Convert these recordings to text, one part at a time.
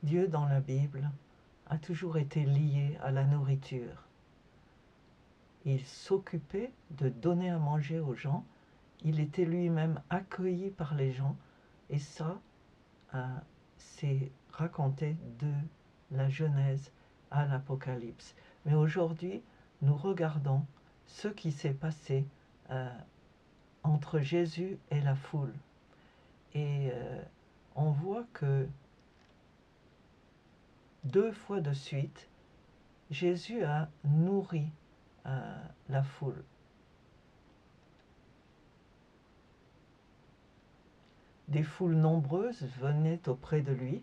Dieu dans la Bible a toujours été lié à la nourriture. Il s'occupait de donner à manger aux gens. Il était lui-même accueilli par les gens. Et ça, c'est raconté de la Genèse à l'Apocalypse. Mais aujourd'hui, nous regardons ce qui s'est passé entre Jésus et la foule. Et on voit que 2 fois de suite, Jésus a nourri la foule. Des foules nombreuses venaient auprès de lui,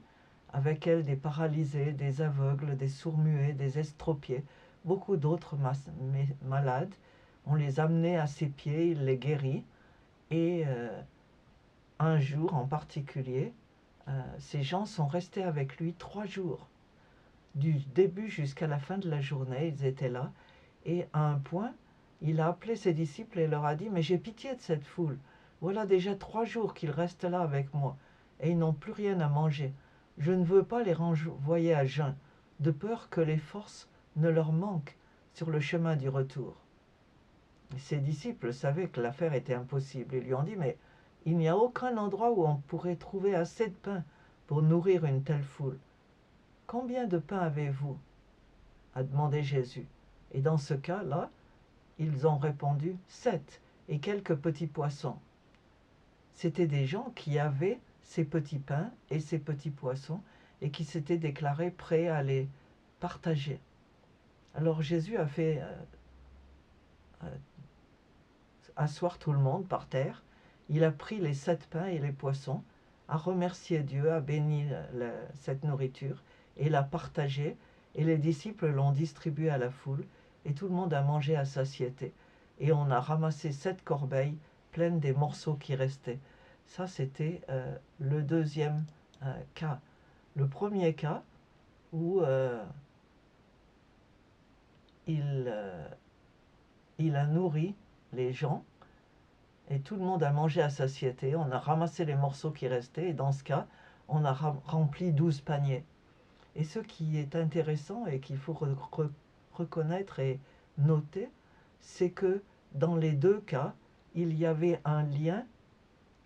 avec elles des paralysés, des aveugles, des sourds-muets, des estropiés, beaucoup d'autres malades. On les amenait à ses pieds, il les guérit. Et un jour en particulier, ces gens sont restés avec lui 3 jours. Du début jusqu'à la fin de la journée, ils étaient là. Et à un point, il a appelé ses disciples et leur a dit « Mais j'ai pitié de cette foule. Voilà déjà 3 jours qu'ils restent là avec moi, et ils n'ont plus rien à manger. Je ne veux pas les renvoyer à jeun, de peur que les forces ne leur manquent sur le chemin du retour. » Ses disciples savaient que l'affaire était impossible. Ils lui ont dit « Mais il n'y a aucun endroit où on pourrait trouver assez de pain pour nourrir une telle foule. Combien de pain avez-vous » a demandé Jésus. Et dans ce cas-là, ils ont répondu 7 et quelques petits poissons. C'étaient des gens qui avaient ces petits pains et ces petits poissons et qui s'étaient déclarés prêts à les partager. Alors Jésus a fait asseoir tout le monde par terre. Il a pris les 7 pains et les poissons, a remercié Dieu, a béni cette nourriture et l'a partagée. Et les disciples l'ont distribuée à la foule et tout le monde a mangé à satiété. Et on a ramassé 7 corbeilles pleines des morceaux qui restaient. Ça, c'était le deuxième cas. Le premier cas où il a nourri les gens et tout le monde a mangé à satiété. On a ramassé les morceaux qui restaient et dans ce cas, on a rempli 12 paniers. Et ce qui est intéressant et qu'il faut reconnaître et noter, c'est que dans les 2 cas, il y avait un lien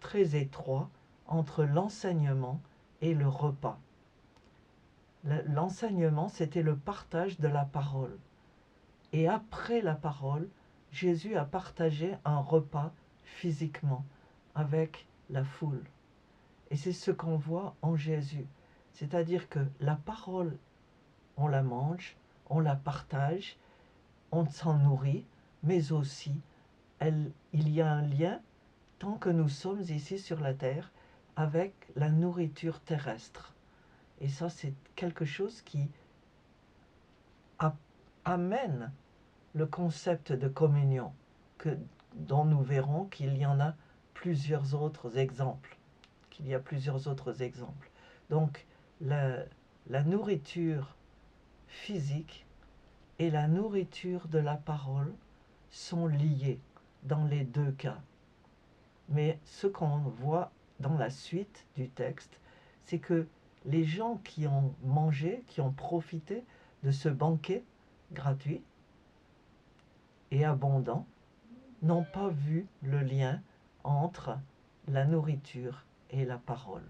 très étroit entre l'enseignement et le repas. L'enseignement, c'était le partage de la parole. Et après la parole, Jésus a partagé un repas physiquement avec la foule. Et c'est ce qu'on voit en Jésus. C'est-à-dire que la parole, on la mange, on la partage, on s'en nourrit, mais aussi il y a un lien, tant que nous sommes ici sur la terre, avec la nourriture terrestre. Et ça, c'est quelque chose qui amène le concept de communion, dont nous verrons qu'il y en a plusieurs autres exemples. Donc, la nourriture physique et la nourriture de la parole sont liées dans les 2 cas. Mais ce qu'on voit dans la suite du texte, c'est que les gens qui ont mangé, qui ont profité de ce banquet gratuit et abondant, n'ont pas vu le lien entre la nourriture et la parole.